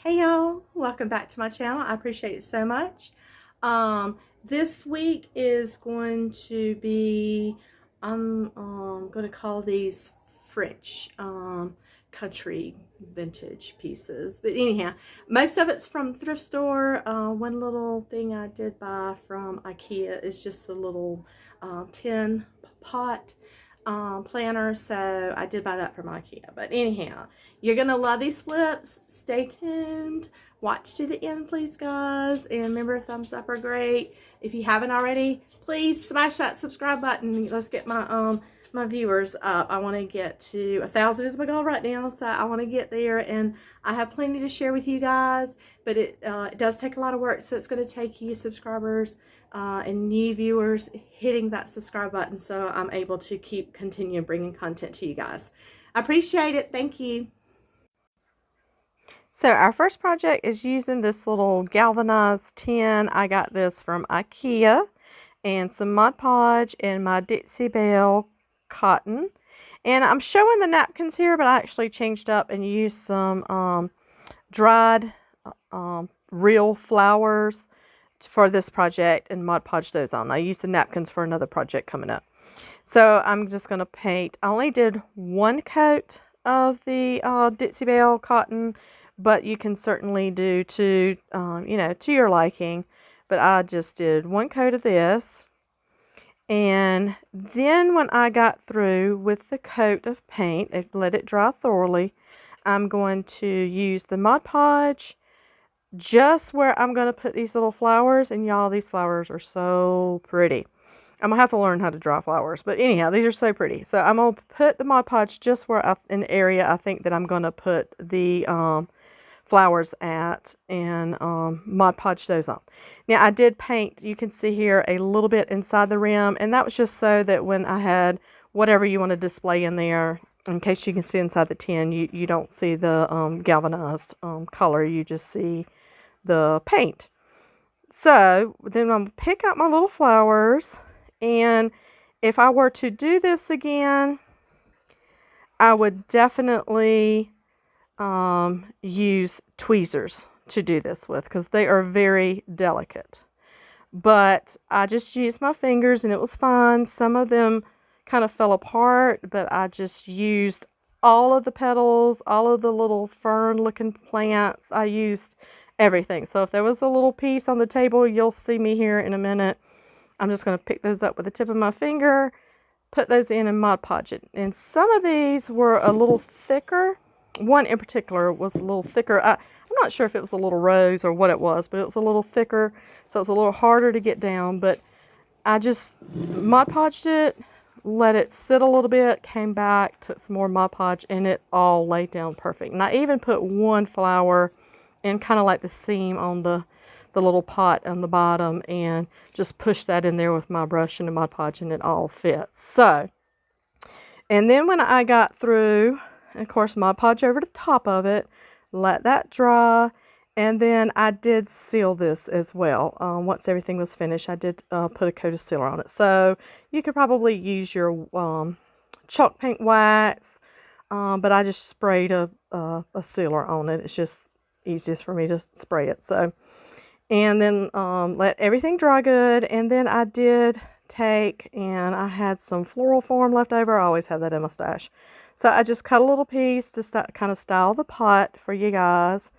Hey y'all, welcome back to my channel. I appreciate it so much. This week is going to be, I'm going to call these French country vintage pieces. But anyhow, most of it's from thrift store. One little thing I did buy from IKEA is just a little tin pot planner, so I did buy that from IKEA. But anyhow, you're gonna love these flips. Stay tuned, watch to the end please guys, and remember, thumbs up are great. If you haven't already, please smash that subscribe button. Let's get my my viewers up. I want to get to 1,000 is my goal right now, so I want to get there, and I have plenty to share with you guys, but it does take a lot of work, so it's going to take you subscribers and new viewers hitting that subscribe button so I'm able to continue bringing content to you guys. I appreciate it. Thank you. So our first project is using this little galvanized tin. I got this from IKEA, and some Mod Podge and my Dixie Belle cotton. And I'm showing the napkins here, but I actually changed up and used some dried real flowers for this project and Mod Podge those on. I used the napkins for another project coming up. So I'm just going to paint. I only did one coat of the Dixie Belle cotton, but you can certainly do two, you know, to your liking. But I just did one coat of this. And then when I got through with the coat of paint, and let it dry thoroughly, I'm going to use the Mod Podge just where I'm going to put these little flowers. And y'all, these flowers are so pretty. I'm going to have to learn how to draw flowers. But anyhow, these are so pretty. So I'm going to put the Mod Podge just where an area I think that I'm going to put the flowers at, and Mod Podge those on. Now I did paint, you can see here, a little bit inside the rim, and that was just so that when I had whatever you want to display in there, in case you can see inside the tin, you don't see the galvanized color, you just see the paint. So then I'm going to pick out my little flowers, and if I were to do this again, I would definitely use tweezers to do this with, because they are very delicate. But I just used my fingers and it was fine. Some of them kind of fell apart, but I just used all of the petals, all of the little fern looking plants. I used everything. So if there was a little piece on the table, you'll see me here in a minute. I'm just going to pick those up with the tip of my finger, put those in and Mod Podge it. And some of these were a little thicker. One in particular was a little thicker. I'm not sure if it was a little rose or what it was, but it was a little thicker, so it's a little harder to get down. But I just Mod Podged it, let it sit a little bit, came back, took some more Mod Podge, and it all laid down perfect. And I even put one flower in kind of like the seam on the little pot on the bottom, and just pushed that in there with my brush and the Mod Podge, and it all fits. So, and then when I got through, of course, Mod Podge over the top of it, let that dry, and then I did seal this as well. Once everything was finished, I did put a coat of sealer on it. So you could probably use your chalk paint wax, but I just sprayed a sealer on it. It's just easiest for me to spray it. So, and then let everything dry good, and then I did take, and I had some floral form left over. I always have that in my stash. So I just cut a little piece to kind of style the pot for you guys,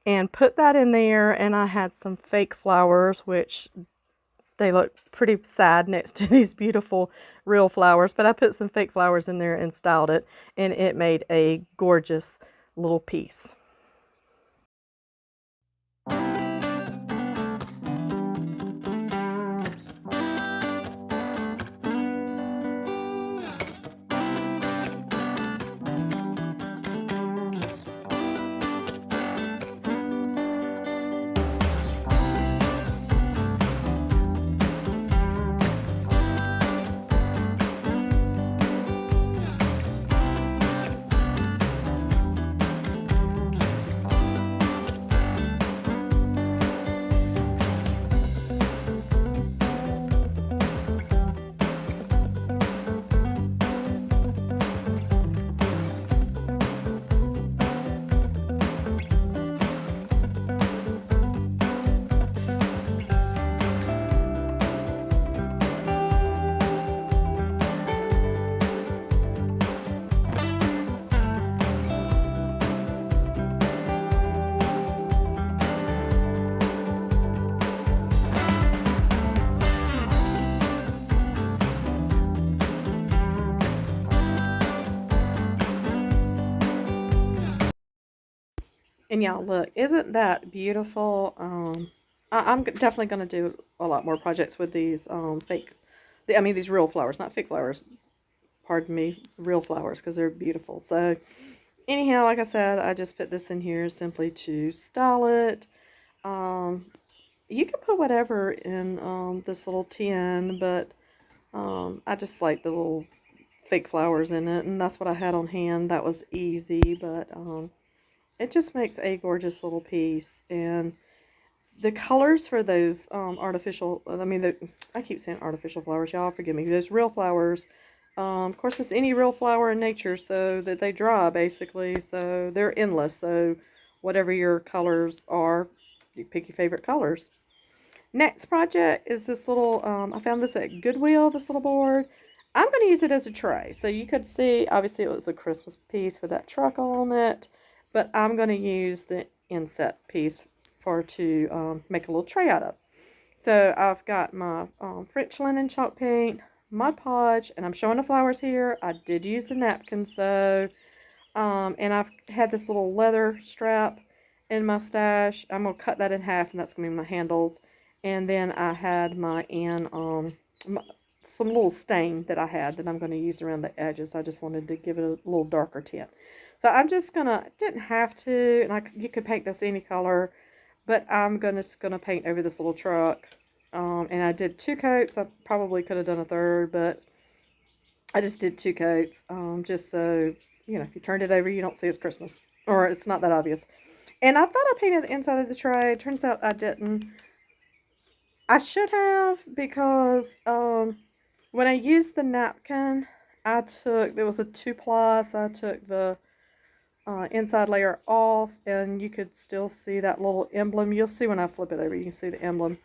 and put that in there. And I had some fake flowers, which they look pretty sad next to these beautiful real flowers. But I put some fake flowers in there and styled it, and it made a gorgeous little piece. And y'all, look, isn't that beautiful? I'm definitely going to do a lot more projects with these these real flowers, not fake flowers. Pardon me, real flowers, because they're beautiful. So anyhow, like I said, I just put this in here simply to style it. You can put whatever in this little tin, but I just like the little fake flowers in it, and that's what I had on hand. That was easy, but it just makes a gorgeous little piece. And the colors for those artificial, I keep saying artificial flowers, y'all forgive me, those real flowers, of course it's any real flower in nature, so that they dry basically, so they're endless. So whatever your colors are, you pick your favorite colors. Next project is this little, I found this at Goodwill, this little board. I'm going to use it as a tray. So you could see, obviously it was a Christmas piece with that truck on it, but I'm going to use the inset piece to make a little tray out of. So I've got my French linen chalk paint, Mod Podge, and I'm showing the flowers here. I did use the napkins though, and I've had this little leather strap in my stash. I'm going to cut that in half, and that's going to be my handles. And then I had some little stain that I had that I'm going to use around the edges. I just wanted to give it a little darker tint. So I'm just going to, didn't have to, and you could paint this any color, but I'm just going to paint over this little truck. And I did 2 coats. I probably could have done a third, but I just did 2 coats. Just so, if you turned it over, you don't see it's Christmas. Or it's not that obvious. And I thought I painted the inside of the tray. Turns out I didn't. I should have, because when I used the napkin, there was a 2-ply, so I took the inside layer off, and you could still see that little emblem. You'll see when I flip it over, you can see the emblem.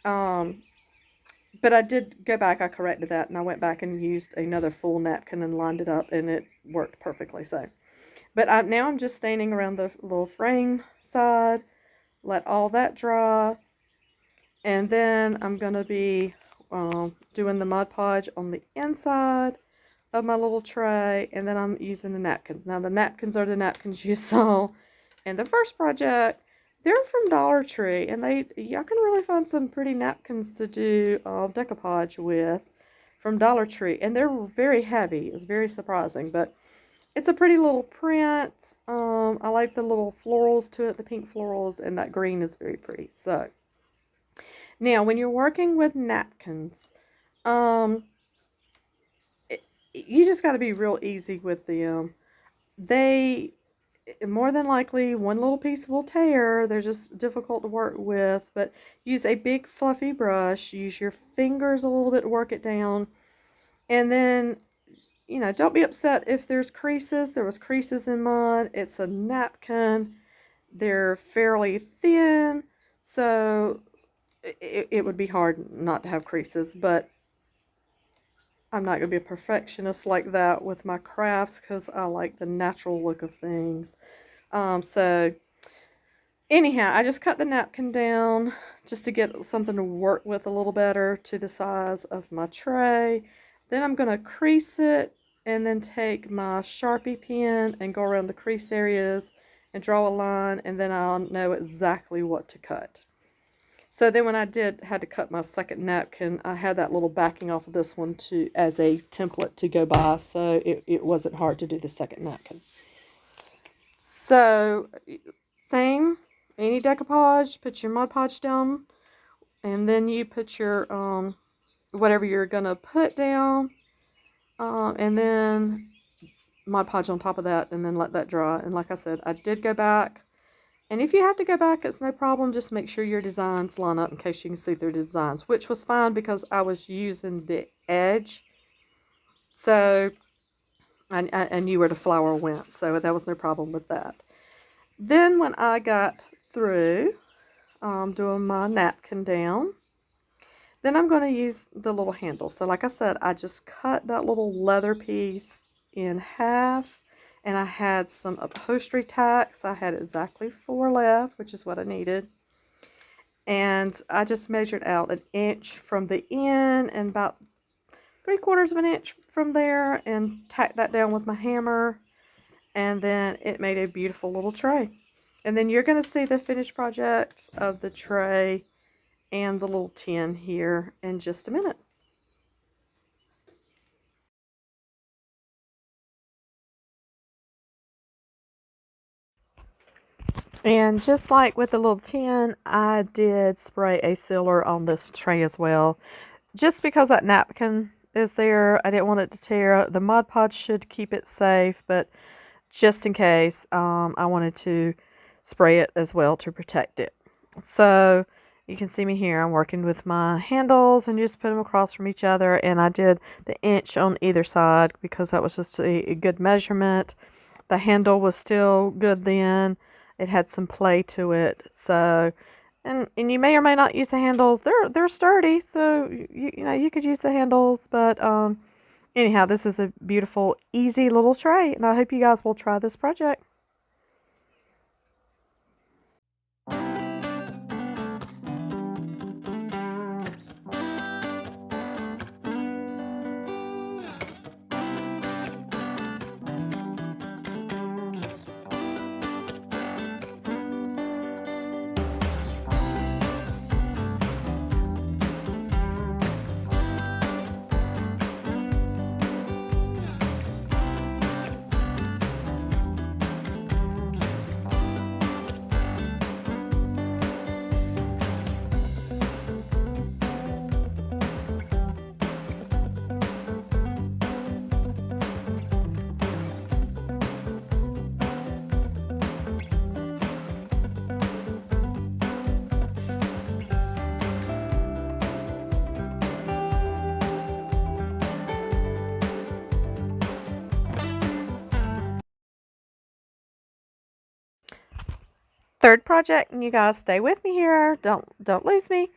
But I did go back, I corrected that, and I went back and used another full napkin and lined it up, and it worked perfectly. So, but now I'm just staining around the little frame side, let all that dry. And then I'm going to be doing the Mod Podge on the inside of my little tray. And then I'm using the napkins. Now the napkins are the napkins you saw in the first project. They're from Dollar Tree. And y'all can really find some pretty napkins to do decoupage with from Dollar Tree. And they're very heavy. It's very surprising. But it's a pretty little print. I like the little florals to it. The pink florals. And that green is very pretty. So now, when you're working with napkins, you just got to be real easy with them. They, more than likely, one little piece will tear. They're just difficult to work with. But use a big fluffy brush. Use your fingers a little bit to work it down. And then, don't be upset if there's creases. There was creases in mine. It's a napkin. They're fairly thin. So it would be hard not to have creases, but I'm not going to be a perfectionist like that with my crafts, because I like the natural look of things. So anyhow, I just cut the napkin down just to get something to work with a little better to the size of my tray. Then I'm going to crease it, and then take my Sharpie pen and go around the crease areas and draw a line, and then I'll know exactly what to cut. So then when I had to cut my second napkin, I had that little backing off of this one as a template to go by, so it wasn't hard to do the second napkin. So, same, any decoupage, put your Mod Podge down, and then you put your, whatever you're going to put down, and then Mod Podge on top of that, and then let that dry. And like I said, I did go back. And if you have to go back, it's no problem. Just make sure your designs line up in case you can see through the designs, which was fine because I was using the edge. So, I knew where the flower went, so that was no problem with that. Then when I got through doing my napkin down, then I'm going to use the little handle. So like I said, I just cut that little leather piece in half. And I had some upholstery tacks. I had exactly 4 left, which is what I needed. And I just measured out 1 inch from the end and about 3/4 of an inch from there, and tacked that down with my hammer. And then it made a beautiful little tray. And then you're going to see the finished project of the tray and the little tin here in just a minute. And just like with the little tin, I did spray a sealer on this tray as well. Just because that napkin is there, I didn't want it to tear. The Mod Podge should keep it safe, but just in case, I wanted to spray it as well to protect it. So you can see me here. I'm working with my handles and just put them across from each other. And I did the inch on either side because that was just a good measurement. The handle was still good then. It had some play to it. So, and you may or may not use the handles. They're sturdy, so you know you could use the handles. But anyhow, this is a beautiful, easy little tray, and I hope you guys will try this project. Third project, and you guys stay with me here. Don't lose me.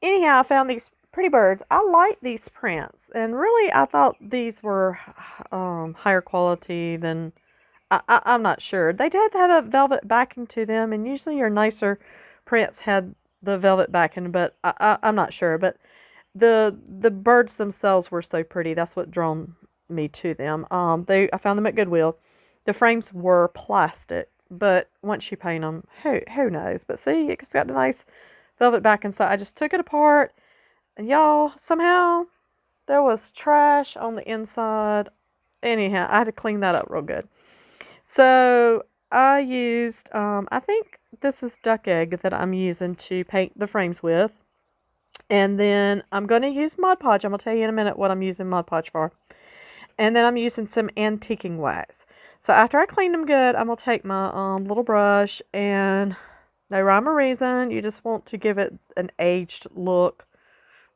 Anyhow, I found these pretty birds. I like these prints, and really, I thought these were higher quality than I'm not sure. They did have a velvet backing to them, and usually your nicer prints had the velvet backing, but I'm not sure. But the birds themselves were so pretty. That's what drawn me to them. I found them at Goodwill. The frames were plastic, but once you paint them, who knows? But see, it's got the nice velvet backing. So I just took it apart, and y'all, somehow there was trash on the inside. Anyhow, I had to clean that up real good. So I used, I think this is duck egg that I'm using to paint the frames with. And then I'm going to use Mod Podge. I'm going to tell you in a minute what I'm using Mod Podge for. And then I'm using some antiquing wax. So after I clean them good, I'm going to take my little brush, and no rhyme or reason, you just want to give it an aged look.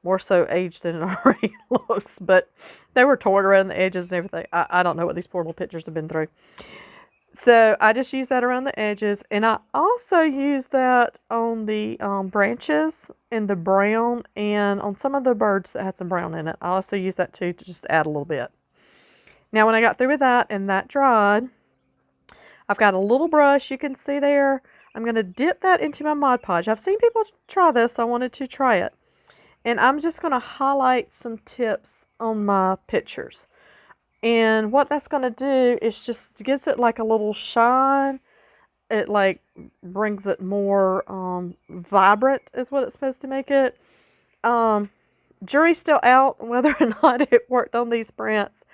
More so aged than it already looks. But they were torn around the edges and everything. I don't know what these poor little pictures have been through. So I just use that around the edges, and I also use that on the branches in the brown, and on some of the birds that had some brown in it. I also use that too to just add a little bit. Now when I got through with that and that dried, I've got a little brush you can see there. I'm going to dip that into my Mod Podge. I've seen people try this, so I wanted to try it. And I'm just going to highlight some tips on my pictures. And what that's going to do is just gives it like a little shine. It like brings it more vibrant is what it's supposed to make it. Jury's still out whether or not it worked on these prints.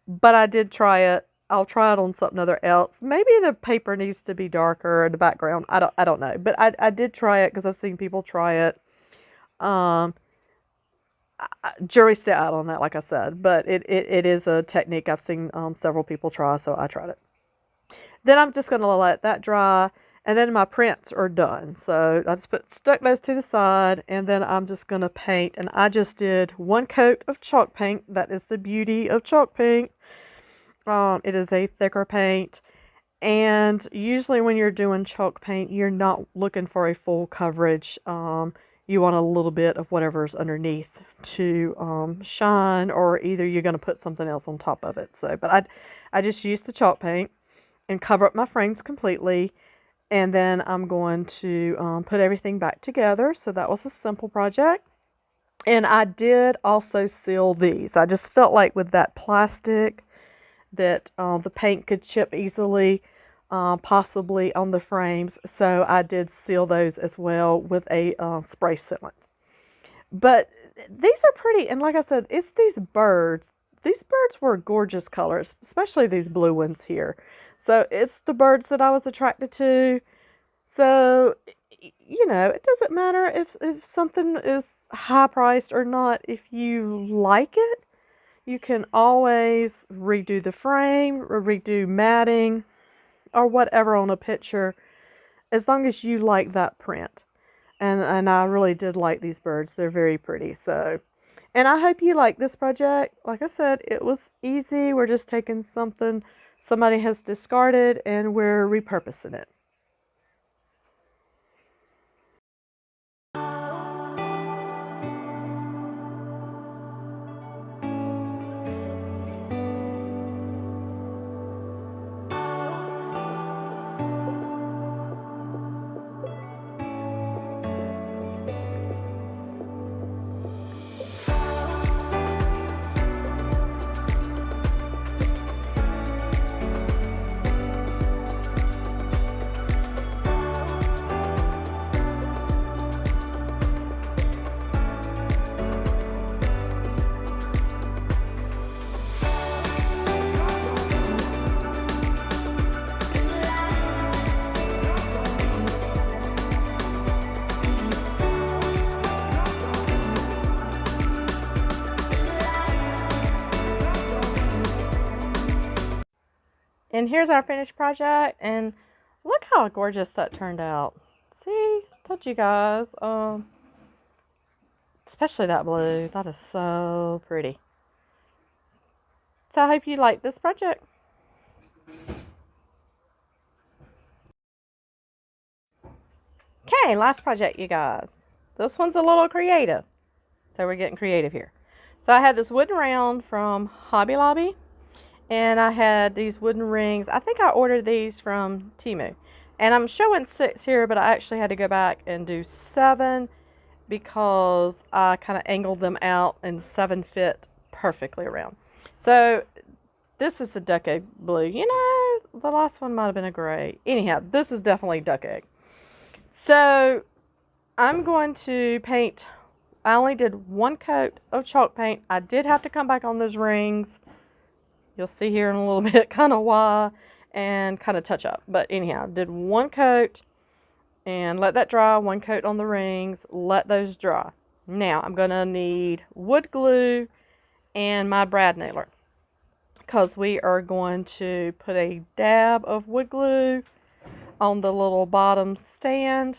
But I did try it. I'll try it on something other else. Maybe the paper needs to be darker in the background. I don't know. But I did try it because I've seen people try it. Jury's still out on that, like I said, but it is a technique I've seen several people try, so I tried it. Then I'm just going to let that dry, and then my prints are done. So I just stuck those to the side, and then I'm just going to paint, and I just did one coat of chalk paint. That is the beauty of chalk paint. It is a thicker paint, and usually when you're doing chalk paint, you're not looking for a full coverage. You want a little bit of whatever's underneath to shine, or either you're going to put something else on top of it. So, but I just used the chalk paint and cover up my frames completely, and then I'm going to put everything back together. So that was a simple project. And I did also seal these. I just felt like with that plastic that the paint could chip easily. possibly on the frames. So I did seal those as well with a spray sealant. But these are pretty, and like I said, it's these birds. These birds were gorgeous colors, especially these blue ones here. So it's the birds that I was attracted to. So, you know, it doesn't matter if something is high priced or not. If you like it, you can always redo the frame or redo matting or whatever on a picture, as long as you like that print. And I really did like these birds. They're very pretty. So, and I hope you like this project. Like I said, it was easy. We're just taking something somebody has discarded and we're repurposing it. And here's our finished project, and look how gorgeous that turned out. See, told you guys, especially that blue, that is so pretty. So I hope you like this project. Okay, last project, you guys. This one's a little creative, so we're getting creative here. So I had this wooden round from Hobby Lobby. And I had these wooden rings. I think I ordered these from Temu. And I'm showing 6 here, but I actually had to go back and do 7 because I kind of angled them out and 7 fit perfectly around. So this is the duck egg blue. You know, the last one might have been a gray. Anyhow, this is definitely duck egg. So I'm going to paint. I only did 1 coat of chalk paint. I did have to come back on those rings. You'll see here in a little bit kind of why, and kind of touch up. But anyhow, did 1 coat and let that dry. 1 coat on the rings, let those dry. Now I'm going to need wood glue and my brad nailer, because we are going to put a dab of wood glue on the little bottom stand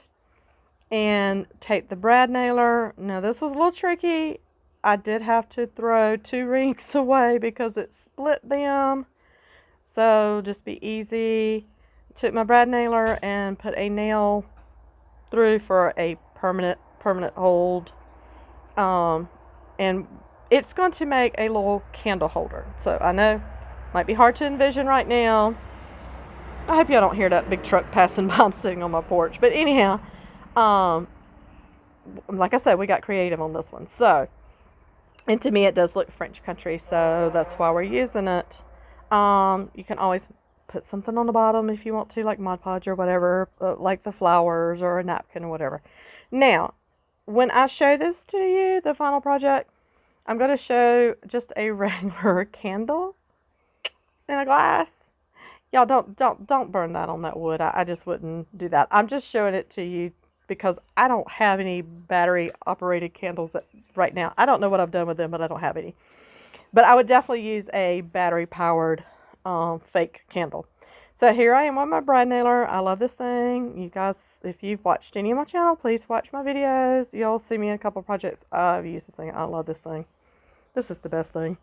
and take the brad nailer. Now this was a little tricky. I did have to throw 2 rings away because it split them. So just be easy. Took my brad nailer and put a nail through for a permanent hold. And it's going to make a little candle holder. So I know might be hard to envision right now. I hope y'all don't hear that big truck passing by. I'm sitting on my porch. But anyhow, like I said, we got creative on this one. So, and to me, it does look French country, so that's why we're using it. You can always put something on the bottom if you want to, like Mod Podge or whatever, like the flowers or a napkin or whatever. Now, when I show this to you, the final project, I'm going to show just a regular candle in a glass. Y'all don't burn that on that wood. I just wouldn't do that. I'm just showing it to you because I don't have any battery operated candles right now. I don't know what I've done with them, but I don't have any. But I would definitely use a battery powered fake candle. So here I am on my brad nailer. I love this thing. You guys, if you've watched any of my channel, please watch my videos. You'll see me in a couple projects. I've used this thing. I love this thing. This is the best thing.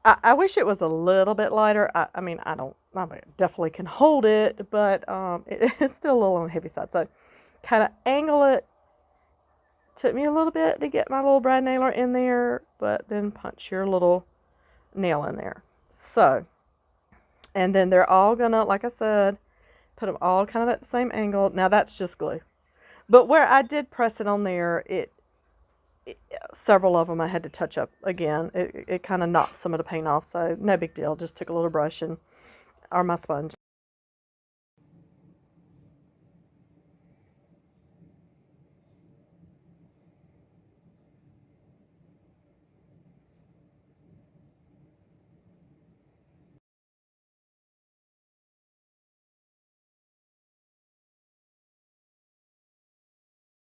I wish it was a little bit lighter. I mean, I definitely can hold it, but it's still a little on the heavy side. So kind of angle it. Took me a little bit to get my little brad nailer in there, but then punch your little nail in there. So, and then they're all gonna, like I said, put them all kind of at the same angle. Now that's just glue. But where I did press it on there, several of them I had to touch up again. It kind of knocked some of the paint off, so no big deal. Just took a little brush or my sponge